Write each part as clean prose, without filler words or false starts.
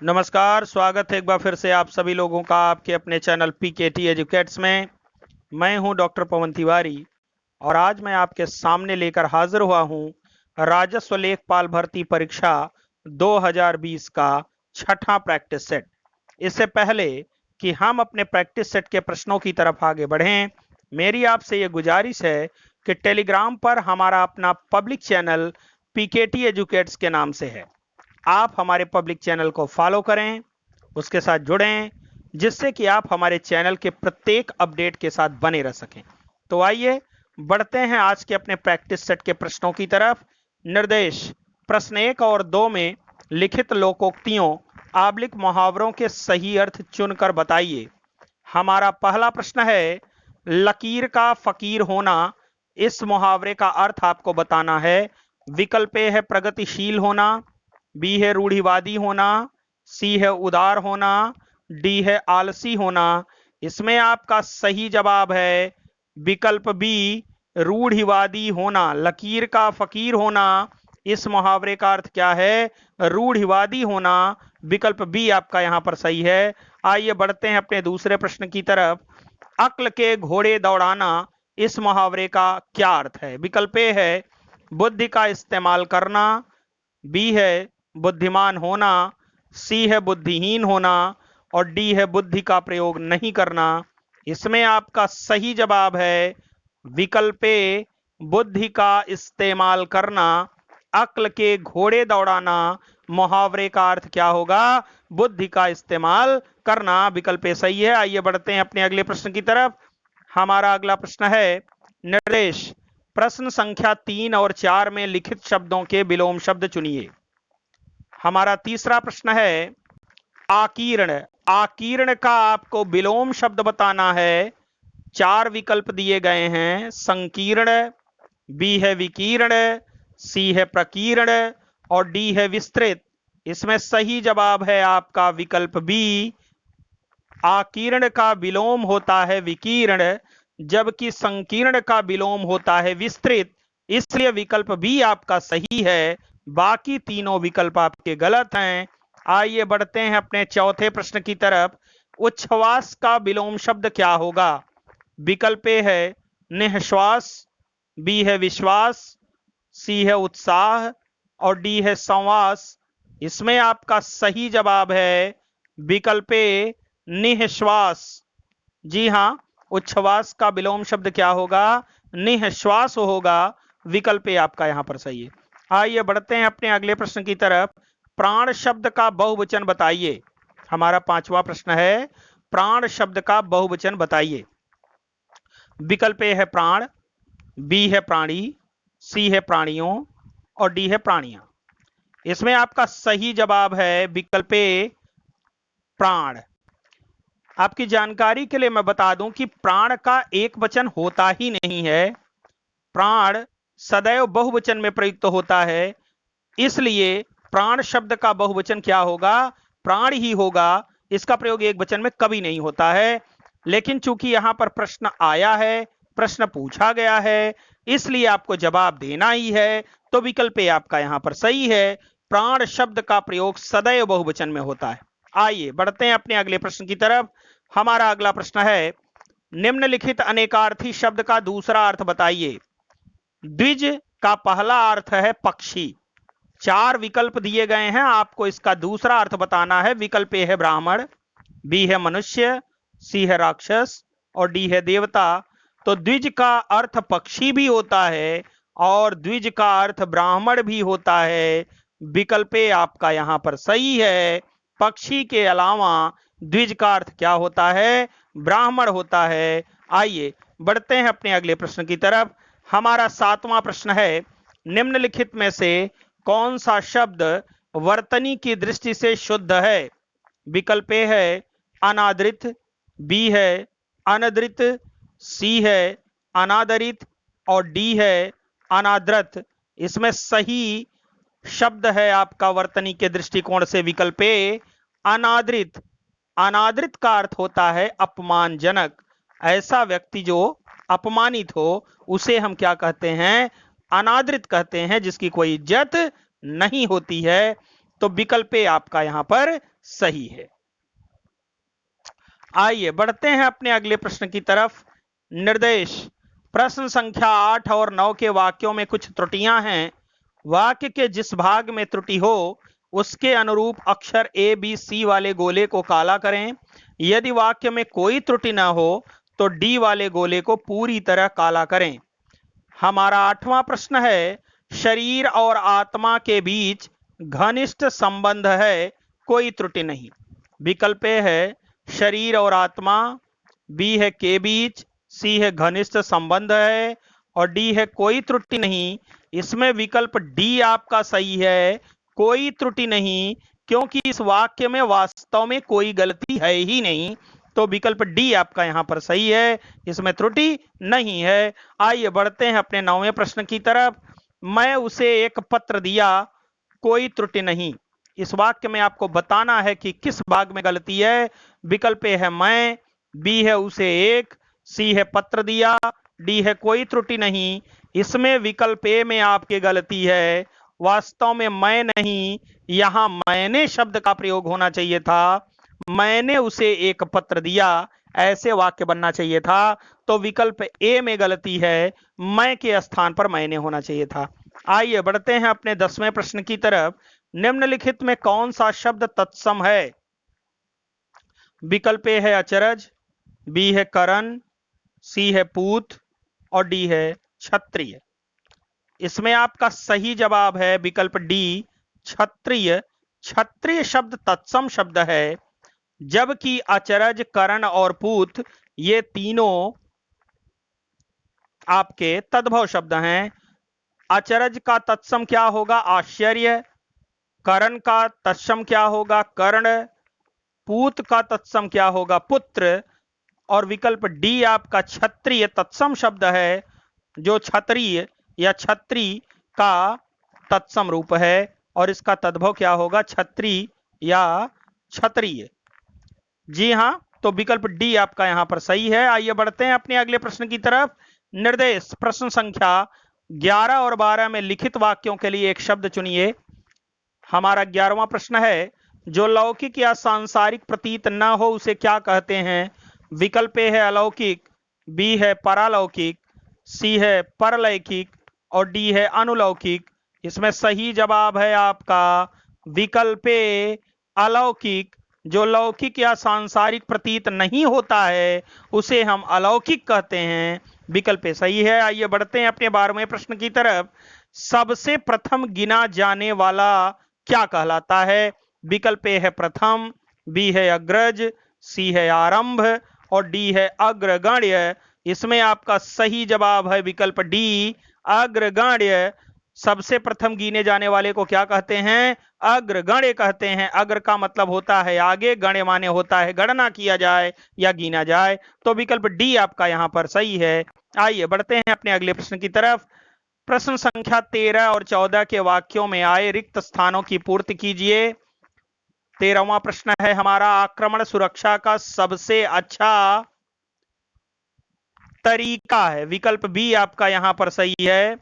नमस्कार, स्वागत है एक बार फिर से आप सभी लोगों का आपके अपने चैनल पीकेटी एजुकेट्स में। मैं हूं डॉक्टर पवन तिवारी और आज मैं आपके सामने लेकर हाजिर हुआ हूं राजस्व लेखपाल भर्ती परीक्षा 2020 का छठा प्रैक्टिस सेट। इससे पहले कि हम अपने प्रैक्टिस सेट के प्रश्नों की तरफ आगे बढ़ें, मेरी आपसे ये गुजारिश है कि टेलीग्राम पर हमारा अपना पब्लिक चैनल पीकेटी एजुकेट्स के नाम से है। आप हमारे पब्लिक चैनल को फॉलो करें, उसके साथ जुड़ें, जिससे कि आप हमारे चैनल के प्रत्येक अपडेट के साथ बने रह सकें। तो आइए बढ़ते हैं आज के अपने प्रैक्टिस सेट के प्रश्नों की तरफ। निर्देश प्रश्न 1 और 2 में लिखित लोकोक्तियों आबलिक मुहावरों के सही अर्थ चुनकर बताइए। हमारा पहला प्रश्न है, लकीर का फकीर होना। इस मुहावरे का अर्थ आपको बताना है। विकल्प ए है प्रगतिशील होना, बी है रूढ़िवादी होना, सी है उदार होना, डी है आलसी होना। इसमें आपका सही जवाब है विकल्प बी, रूढ़िवादी होना। लकीर का फकीर होना, इस मुहावरे का अर्थ क्या है? रूढ़िवादी होना। विकल्प बी आपका यहां पर सही है। आइए बढ़ते हैं अपने दूसरे प्रश्न की तरफ। अक्ल के घोड़े दौड़ाना, इस मुहावरे का क्या अर्थ है? विकल्प ए है बुद्धि का इस्तेमाल करना, बी है बुद्धिमान होना, सी है बुद्धिहीन होना और डी है बुद्धि का प्रयोग नहीं करना। इसमें आपका सही जवाब है विकल्प ए, बुद्धि का इस्तेमाल करना। अक्ल के घोड़े दौड़ाना मुहावरे का अर्थ क्या होगा? बुद्धि का इस्तेमाल करना। विकल्प ए सही है। आइए बढ़ते हैं अपने अगले प्रश्न की तरफ। हमारा अगला प्रश्न है, निर्देश प्रश्न संख्या 3 और 4 में लिखित शब्दों के विलोम शब्द चुनिए। हमारा तीसरा प्रश्न है, आकीर्ण। आकीर्ण का आपको विलोम शब्द बताना है। 4 विकल्प दिए गए हैं। संकीर्ण, बी है विकीर्ण, सी है प्रकीर्ण और डी है विस्तृत। इसमें सही जवाब है आपका विकल्प बी, आकीर्ण का विलोम होता है विकीर्ण, जबकि संकीर्ण का विलोम होता है विस्तृत। इसलिए विकल्प बी आपका सही है। बाकी तीनों विकल्प आपके गलत हैं। आइए बढ़ते हैं अपने चौथे प्रश्न की तरफ। उच्छ्वास का विलोम शब्द क्या होगा? विकल्प ए है निःश्वास, बी है विश्वास, सी है उत्साह और डी है संवास। इसमें आपका सही जवाब है विकल्प ए, निःश्वास। जी हां, उच्छ्वास का विलोम शब्द क्या होगा? निःश्वास होगा। विकल्प ए आपका यहां पर सही है। आइए बढ़ते हैं अपने अगले प्रश्न की तरफ। प्राण शब्द का बहुवचन बताइए। हमारा पांचवा प्रश्न है, प्राण शब्द का बहुवचन बताइए। विकल्प ए है प्राण, बी है प्राणी, सी है प्राणियों और डी है प्राणियां। इसमें आपका सही जवाब है विकल्प ए, प्राण। आपकी जानकारी के लिए मैं बता दूं कि प्राण का एक वचन होता ही नहीं है। प्राण सदैव बहुवचन में प्रयुक्त होता है, इसलिए प्राण शब्द का बहुवचन क्या होगा? प्राण ही होगा। इसका प्रयोग एक वचन में कभी नहीं होता है। लेकिन चूंकि यहां पर प्रश्न आया है, प्रश्न पूछा गया है, इसलिए आपको जवाब देना ही है। तो विकल्प ए आपका यहां पर सही है। प्राण शब्द का प्रयोग सदैव बहुवचन में होता है। आइए बढ़ते हैं अपने अगले प्रश्न की तरफ। हमारा अगला प्रश्न है, निम्नलिखित अनेकार्थी शब्द का दूसरा अर्थ बताइए। द्विज का पहला अर्थ है पक्षी। 4 विकल्प दिए गए हैं, आपको इसका दूसरा अर्थ बताना है। विकल्प ए है ब्राह्मण, बी है मनुष्य, सी है राक्षस और डी है देवता। तो द्विज का अर्थ पक्षी भी होता है और द्विज का अर्थ ब्राह्मण भी होता है। विकल्प ए आपका यहां पर सही है। पक्षी के अलावा द्विज का अर्थ क्या होता है? ब्राह्मण होता है। आइए बढ़ते हैं अपने अगले प्रश्न की तरफ। हमारा 7वां प्रश्न है, निम्नलिखित में से कौन सा शब्द वर्तनी की दृष्टि से शुद्ध है? विकल्प ए है अनादृत, बी है अनदृत, सी है अनादरित और डी है अनादृत। इसमें सही शब्द है आपका वर्तनी के दृष्टिकोण से विकल्प ए, अनादृत। अनादृत का अर्थ होता है अपमानजनक। ऐसा व्यक्ति जो अपमानित हो उसे हम क्या कहते हैं? अनादृत कहते हैं, जिसकी कोई इज्जत नहीं होती है। तो विकल्प ए आपका यहां पर सही है। आइए बढ़ते हैं अपने अगले प्रश्न की तरफ। निर्देश, प्रश्न संख्या 8 और 9 के वाक्यों में कुछ त्रुटियां हैं। वाक्य के जिस भाग में त्रुटि हो उसके अनुरूप अक्षर ए बी सी वाले गोले को काला करें। यदि वाक्य में कोई त्रुटि ना हो तो डी वाले गोले को पूरी तरह काला करें। हमारा 8वां प्रश्न है, शरीर और आत्मा के बीच घनिष्ठ संबंध है, कोई त्रुटि नहीं। विकल्प ए है शरीर और आत्मा, बी है के बीच, सी है घनिष्ठ संबंध है और डी है कोई त्रुटि नहीं। इसमें विकल्प डी आपका सही है, कोई त्रुटि नहीं, क्योंकि इस वाक्य में वास्तव में कोई गलती है ही नहीं। तो विकल्प डी आपका यहां पर सही है, इसमें त्रुटि नहीं है। आइए बढ़ते हैं अपने 9वें प्रश्न की तरफ। मैं उसे एक पत्र दिया, कोई त्रुटि नहीं। इस वाक्य में आपको बताना है कि किस भाग में गलती है। विकल्प ए है मैं, बी है उसे एक, सी है पत्र दिया, डी है कोई त्रुटि नहीं। इसमें विकल्प ए में आपकी गलती है, वास्तव में मैं नहीं, यहां मैंने शब्द का प्रयोग होना चाहिए था। मैंने उसे एक पत्र दिया, ऐसे वाक्य बनना चाहिए था। तो विकल्प ए में गलती है, मैं के स्थान पर मैंने होना चाहिए था। आइए बढ़ते हैं अपने 10वें प्रश्न की तरफ। निम्नलिखित में कौन सा शब्द तत्सम है? विकल्प ए है अचरज, बी है करण, सी है पूत और डी है क्षत्रिय। इसमें आपका सही जवाब है विकल्प डी, क्षत्रिय। क्षत्रिय शब्द तत्सम शब्द है, जबकि अचरज, करण और पूत ये तीनों आपके तद्भव शब्द हैं। अचरज का तत्सम क्या होगा? आश्चर्य। करण का तत्सम क्या होगा? कर्ण। पूत का तत्सम क्या होगा? पुत्र। और विकल्प डी आपका क्षत्रिय तत्सम शब्द है, जो क्षत्रिय या छत्री का तत्सम रूप है और इसका तद्भव क्या होगा? छत्री या क्षत्रिय। जी हां, तो विकल्प डी आपका यहां पर सही है। आइए बढ़ते हैं अपने अगले प्रश्न की तरफ। निर्देश, प्रश्न संख्या 11 और 12 में लिखित वाक्यों के लिए एक शब्द चुनिए। हमारा 11वां प्रश्न है, जो लौकिक या सांसारिक प्रतीत न हो उसे क्या कहते हैं? विकल्प ए है अलौकिक, बी है परालौकिक, सी है परलौकिक और डी है अनुलौकिक। इसमें सही जवाब है आपका विकल्प ए, अलौकिक। जो लौकिक या सांसारिक प्रतीत नहीं होता है उसे हम अलौकिक कहते हैं। विकल्प ए सही है। आइए बढ़ते हैं अपने 12वें प्रश्न की तरफ। सबसे प्रथम गिना जाने वाला क्या कहलाता है? विकल्प ए है प्रथम, बी है अग्रज, सी है आरंभ और डी है अग्रगण्य। इसमें आपका सही जवाब है विकल्प डी, अग्रगण्य। सबसे प्रथम गिने जाने वाले को क्या कहते हैं? अग्रगण्य कहते हैं। अग्र का मतलब होता है आगे, गण्य माने होता है गणना किया जाए या गिना जाए। तो विकल्प डी आपका यहां पर सही है। आइए बढ़ते हैं अपने अगले प्रश्न की तरफ। प्रश्न संख्या 13 और 14 के वाक्यों में आए रिक्त स्थानों की पूर्ति कीजिए। 13वां प्रश्न है हमारा, आक्रमण सुरक्षा का सबसे अच्छा तरीका है। विकल्प बी आपका यहां पर सही है,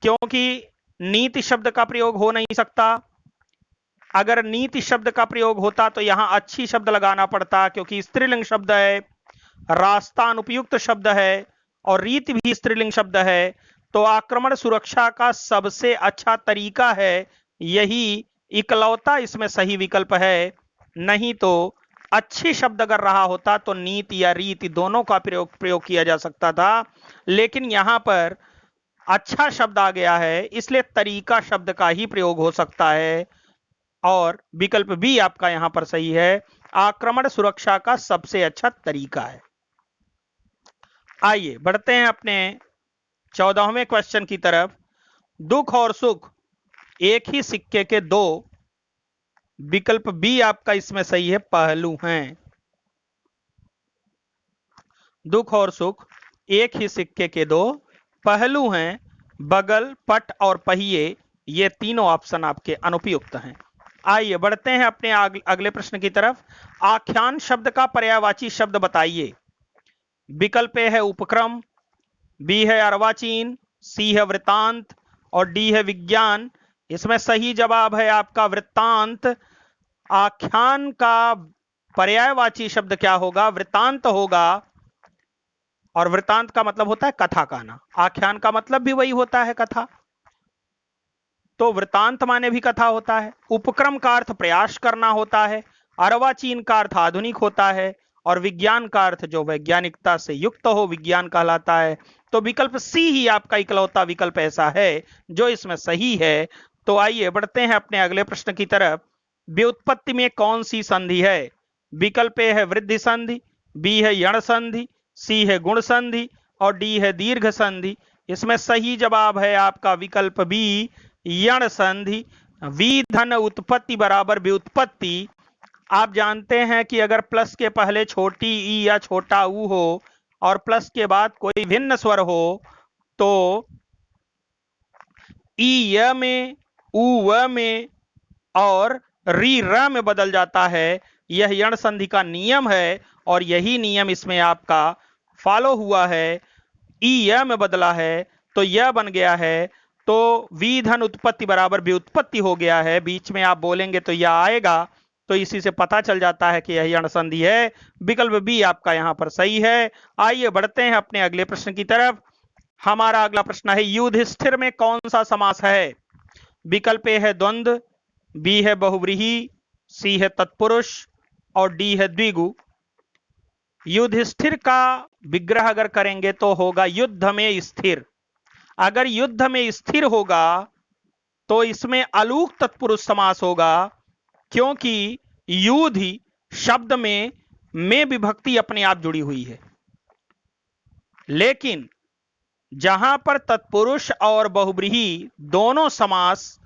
क्योंकि नीति शब्द का प्रयोग हो नहीं सकता। अगर नीति शब्द का प्रयोग होता तो यहां अच्छी शब्द लगाना पड़ता, क्योंकि स्त्रीलिंग शब्द है। रास्ता अनुपयुक्त शब्द है और रीति भी स्त्रीलिंग शब्द है। तो आक्रमण सुरक्षा का सबसे अच्छा तरीका है, यही इकलौता इसमें सही विकल्प है। नहीं तो अच्छी शब्द अगर रहा होता तो नीति या रीति दोनों का प्रयोग किया जा सकता था, लेकिन यहां पर अच्छा शब्द आ गया है, इसलिए तरीका शब्द का ही प्रयोग हो सकता है और विकल्प बी आपका यहां पर सही है, आक्रमण सुरक्षा का सबसे अच्छा तरीका है। आइए बढ़ते हैं अपने 14वें क्वेश्चन की तरफ। दुख और सुख एक ही सिक्के के दो, विकल्प बी आपका इसमें सही है, पहलू हैं। दुख और सुख एक ही सिक्के के दो पहलू हैं। बगल, पट और पहिए ये तीनों ऑप्शन आपके अनुपयुक्त हैं। आइए बढ़ते हैं अपने अगले प्रश्न की तरफ। आख्यान शब्द का पर्यायवाची शब्द बताइए। विकल्प ए है उपक्रम, बी है अर्वाचीन, सी है वृत्तांत और डी है विज्ञान। इसमें सही जवाब है आपका वृत्तांत। आख्यान का पर्यायवाची शब्द क्या होगा? वृत्तांत होगा। और वृत्तांत का मतलब होता है कथा कहना, आख्यान का मतलब भी वही होता है, कथा। तो वृत्तांत माने भी कथा होता है। उपक्रम का अर्थ प्रयास करना होता है। अर्वाचीन का अर्थ आधुनिक होता है। और विज्ञान का अर्थ जो वैज्ञानिकता से युक्त हो, विज्ञान कहलाता है। तो विकल्प सी ही आपका इकलौता विकल्प ऐसा है जो इसमें सही है। तो आइए बढ़ते हैं अपने अगले प्रश्न की तरफ। व्युत्पत्ति में कौन सी संधि है? विकल्प ए है वृद्धि संधि, बी है यण संधि, सी है गुण संधि और डी है दीर्घ संधि। इसमें सही जवाब है आपका विकल्प बी, यण संधि। वी धन उत्पत्ति बराबर व्युत्पत्ति। आप जानते हैं कि अगर प्लस के पहले छोटी ई या छोटा ऊ हो और प्लस के बाद कोई भिन्न स्वर हो तो ई य में, ऊ व में और री र में बदल जाता है। यह यण संधि का नियम है और यही नियम इसमें आपका फॉलो हुआ है। ई य में बदला है तो यह बन गया है। तो वी धन उत्पत्ति बराबर व्युत्पत्ति हो गया है। बीच में आप बोलेंगे तो यह आएगा, तो इसी से पता चल जाता है कि यह यण संधि है। विकल्प बी आपका यहां पर सही है। आइए बढ़ते हैं अपने अगले प्रश्न की तरफ। हमारा अगला प्रश्न है युधिष्ठिर में कौन सा समास है? विकल्प ए है द्वंद्व, बी है बहुव्रीहि, सी है तत्पुरुष और डी है द्विगु। युधिष्ठिर का विग्रह अगर करेंगे तो होगा युद्ध में स्थिर। अगर युद्ध में स्थिर होगा तो इसमें अलूक तत्पुरुष समास होगा, क्योंकि युधि शब्द में विभक्ति अपने आप जुड़ी हुई है। लेकिन जहां पर तत्पुरुष और बहुव्रीहि दोनों समास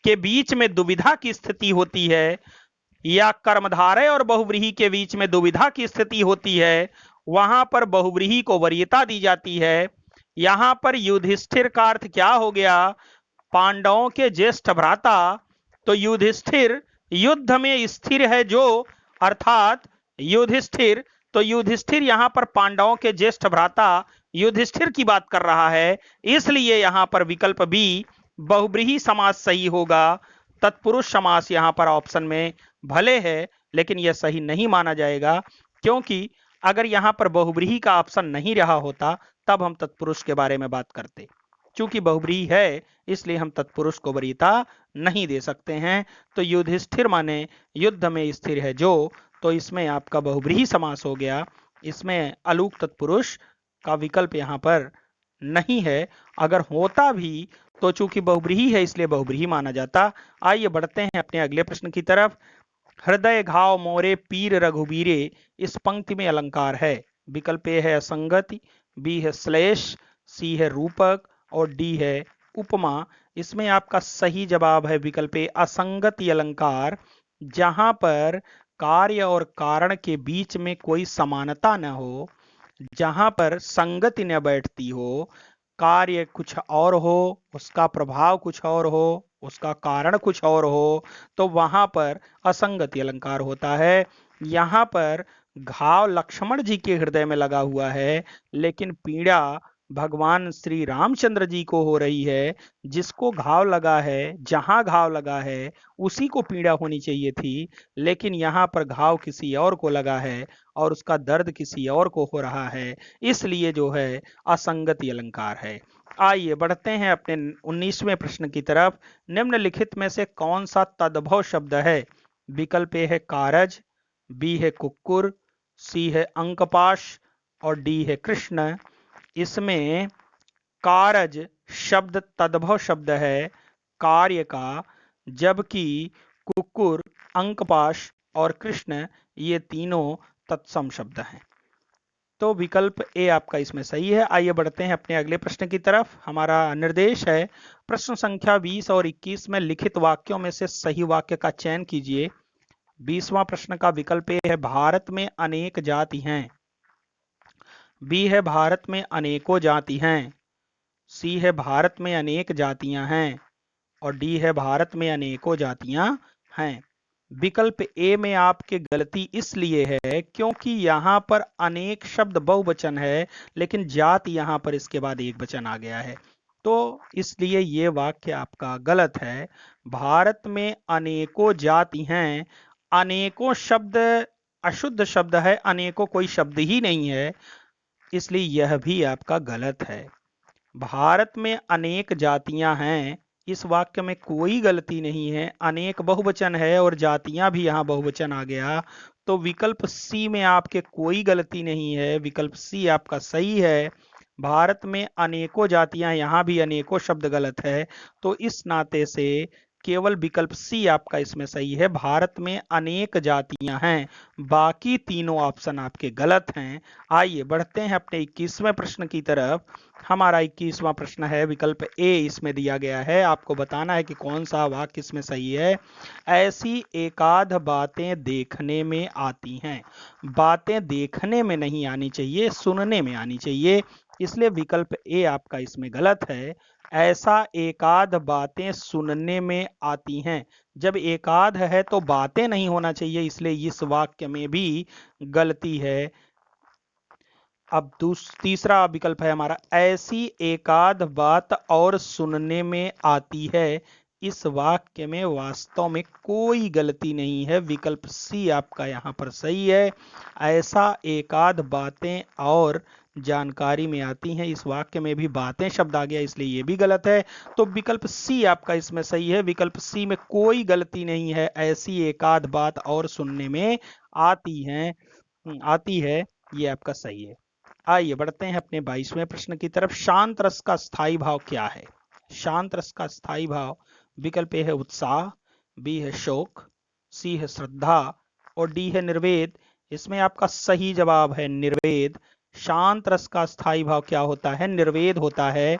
के बीच में दुविधा की स्थिति होती है या कर्मधारय और बहुव्रीहि के बीच में दुविधा की स्थिति होती है, वहां पर बहुव्रीहि को वरीयता दी जाती है। यहां पर युधिष्ठिर का अर्थ क्या हो गया? पांडवों के ज्येष्ठ भ्राता। तो युधिष्ठिर युद्ध में स्थिर है जो, अर्थात युधिष्ठिर, तो युधिष्ठिर यहां पर पांडवों के ज्येष्ठ भ्राता युधिष्ठिर की बात कर रहा है। इसलिए यहां पर विकल्प बी बहुव्रीहि समास सही होगा। तत्पुरुष समास यहां पर ऑप्शन में भले है लेकिन यह सही नहीं माना जाएगा, क्योंकि अगर यहां पर बहुव्रीहि का ऑप्शन नहीं रहा होता तब हम तत्पुरुष के बारे में बात करते। चूंकि बहुव्रीहि है इसलिए हम तत्पुरुष को वरीयता नहीं दे सकते हैं। तो युधिष्ठिर माने युद्ध में स्थिर है जो, तो इसमें आपका बहुव्रीहि समास हो गया। इसमें अलूक तत्पुरुष का विकल्प यहां पर नहीं है। अगर होता भी तो चूंकि बहुव्रीहि है इसलिए बहुव्रीहि माना जाता। आइए बढ़ते हैं अपने अगले प्रश्न की तरफ। हृदय घाव मोरे पीर रघुबीरे, इस पंक्ति में अलंकार है। विकल्प ए है असंगति, बी है श्लेष, सी है रूपक और डी है उपमा। इसमें आपका सही जवाब है विकल्प ए असंगति अलंकार। जहां पर कार्य और कारण के बीच में कोई समानता न हो, जहां पर संगति न बैठती हो, कार्य कुछ और हो, उसका प्रभाव कुछ और हो, उसका कारण कुछ और हो, तो वहां पर असंगति अलंकार होता है। यहां पर घाव लक्ष्मण जी के हृदय में लगा हुआ है, लेकिन पीड़ा भगवान श्री रामचंद्र जी को हो रही है। जिसको घाव लगा है, जहां घाव लगा है उसी को पीड़ा होनी चाहिए थी, लेकिन यहाँ पर घाव किसी और को लगा है और उसका दर्द किसी और को हो रहा है, इसलिए जो है असंगति अलंकार है। आइए बढ़ते हैं अपने 19वें प्रश्न की तरफ। निम्नलिखित में से कौन सा तद्भव शब्द है? विकल्प ए है कारज, बी है कुक्कुर, सी है अंकपाश और डी है कृष्ण। इसमें कारज शब्द तद्भव शब्द है कार्य का, जबकि कुक्कुर, अंकपाश और कृष्ण ये तीनों तत्सम शब्द हैं। तो विकल्प ए आपका इसमें सही है। आइए बढ़ते हैं अपने अगले प्रश्न की तरफ। हमारा निर्देश है प्रश्न संख्या 20 और 21 में लिखित वाक्यों में से सही वाक्य का चयन कीजिए। 20वां प्रश्न का विकल्प ए है भारत में अनेक जाति हैं, बी है भारत में अनेकों जाति हैं, सी है भारत में अनेक जातियां हैं और डी है भारत में अनेकों जातियां हैं। विकल्प ए में आपकी गलती इसलिए है क्योंकि यहां पर अनेक शब्द बहुवचन है, लेकिन जाति यहां पर इसके बाद एक वचन आ गया है, तो इसलिए ये वाक्य आपका गलत है। भारत में अनेकों जाति हैं, अनेकों शब्द अशुद्ध शब्द है, अनेकों कोई शब्द ही नहीं है, इसलिए यह भी आपका गलत है। भारत में अनेक जातियां हैं, इस वाक्य में कोई गलती नहीं है। अनेक बहुवचन है और जातियां भी यहां बहुवचन आ गया, तो विकल्प सी में आपके कोई गलती नहीं है, विकल्प सी आपका सही है। भारत में अनेकों जातियां, यहां भी अनेकों शब्द गलत है, तो इस नाते से केवल विकल्प सी आपका इसमें सही है। भारत में अनेक जातियां हैं, बाकी तीनों ऑप्शन आपके गलत हैं। आइए बढ़ते हैं अपने 21वें प्रश्न की तरफ। हमारा 21वां प्रश्न है, विकल्प ए इसमें दिया गया है, आपको बताना है कि कौन सा वाक्य इसमें सही है। ऐसी एकाध बातें देखने में आती हैं। बातें देखने में नहीं आनी चाहिए, सुनने में आनी चाहिए, इसलिए विकल्प ए आपका इसमें गलत है। ऐसा एकाध बातें सुनने में आती हैं, जब एकाध है तो बातें नहीं होना चाहिए, इसलिए इस वाक्य में भी गलती है। अब तीसरा विकल्प है हमारा, ऐसी एकाध बात और सुनने में आती है। इस वाक्य में वास्तव में कोई गलती नहीं है, विकल्प सी आपका यहां पर सही है। ऐसा एकाध बातें और जानकारी में आती हैं, इस वाक्य में भी बातें शब्द आ गया, इसलिए ये भी गलत है। तो विकल्प सी आपका इसमें सही है, विकल्प सी में कोई गलती नहीं है। ऐसी एकाध बात और सुनने में आती है, ये आपका सही है। आइए बढ़ते हैं अपने 22वें प्रश्न की तरफ। शांत रस का स्थायी भाव क्या है? शांत रस का स्थायी भाव विकल्प ए है उत्साह, बी है शोक, सी है श्रद्धा और डी है निर्वेद। इसमें आपका सही जवाब है निर्वेद। शांत रस का स्थायी भाव क्या होता है? निर्वेद होता है,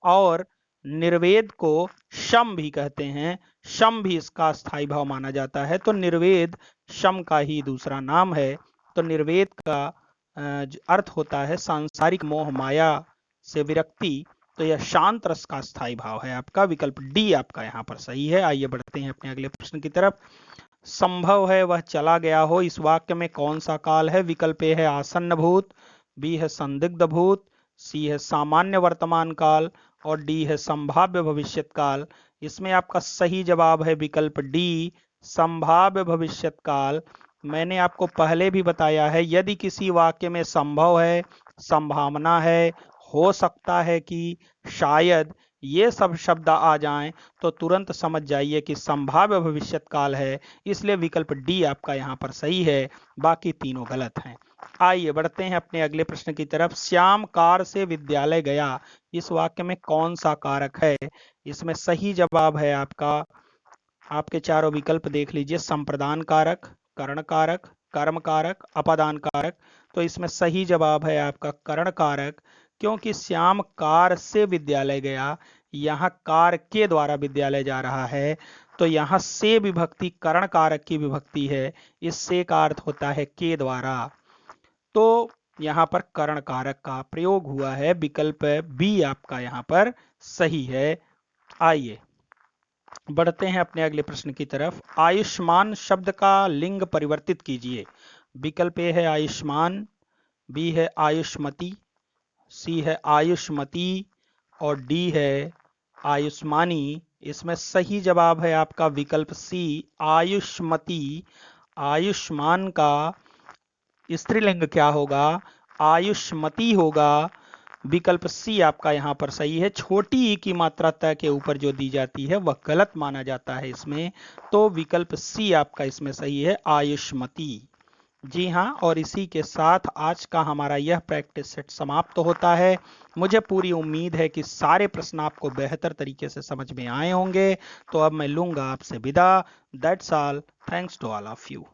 और निर्वेद को शम भी कहते हैं, शम भी इसका स्थायी भाव माना जाता है, तो निर्वेद शम का ही दूसरा नाम है। तो निर्वेद का अर्थ होता है सांसारिक मोह माया से विरक्ति, तो यह शांत रस का स्थायी भाव है आपका, विकल्प डी आपका यहां पर सही है। आइए बढ़ते हैं अपने अगले प्रश्न की तरफ। संभव है वह चला गया हो, इस वाक्य में कौन सा काल है? विकल्प ए है आसन्न भूत, बी है संदिग्ध भूत, सी है सामान्य वर्तमान काल और डी है संभाव्य भविष्यत काल। इसमें आपका सही जवाब है विकल्प डी, संभाव्य भविष्यत काल। मैंने आपको पहले भी बताया है, यदि किसी वाक्य में संभव है, संभावना है, हो सकता है कि, शायद, ये सब शब्द आ जाएं तो तुरंत समझ जाइए कि संभाव्य भविष्यत काल है, इसलिए विकल्प डी आपका यहां पर सही है, बाकी तीनों गलत हैं। आइए बढ़ते हैं अपने अगले प्रश्न की तरफ। श्याम कार से विद्यालय गया, इस वाक्य में कौन सा कारक है? इसमें सही जवाब है आपका, आपके चारों विकल्प देख लीजिए, संप्रदान कारक, कर्ण कारक, कर्म कारक, अपादान कारक। तो इसमें सही जवाब है आपका कर्ण कारक, क्योंकि श्याम कार से विद्यालय गया, यहाँ कार के द्वारा विद्यालय जा रहा है, तो यहाँ से विभक्ति कर्ण कारक की विभक्ति है, इससे का अर्थ होता है के द्वारा, तो यहाँ पर कर्ण कारक का प्रयोग हुआ है, विकल्प बी आपका यहाँ पर सही है। आइए बढ़ते हैं अपने अगले प्रश्न की तरफ। आयुष्मान शब्द का लिंग परिवर्तित कीजिए। विकल्प ए है आयुष्मान, बी है आयुष्मती, सी है आयुष्मती और डी है आयुष्मानी। इसमें सही जवाब है आपका विकल्प सी, आयुष्मती। आयुष्मान का स्त्रीलिंग क्या होगा? आयुष्मती होगा, विकल्प सी आपका यहां पर सही है। छोटी ई की मात्रा त के ऊपर जो दी जाती है वह गलत माना जाता है इसमें, तो विकल्प सी आपका इसमें सही है, आयुष्मती। जी हाँ, और इसी के साथ आज का हमारा यह प्रैक्टिस सेट समाप्त होता है। मुझे पूरी उम्मीद है कि सारे प्रश्न आपको बेहतर तरीके से समझ में आए होंगे। तो अब मैं लूंगा आपसे विदा। That's all, thanks to all of you.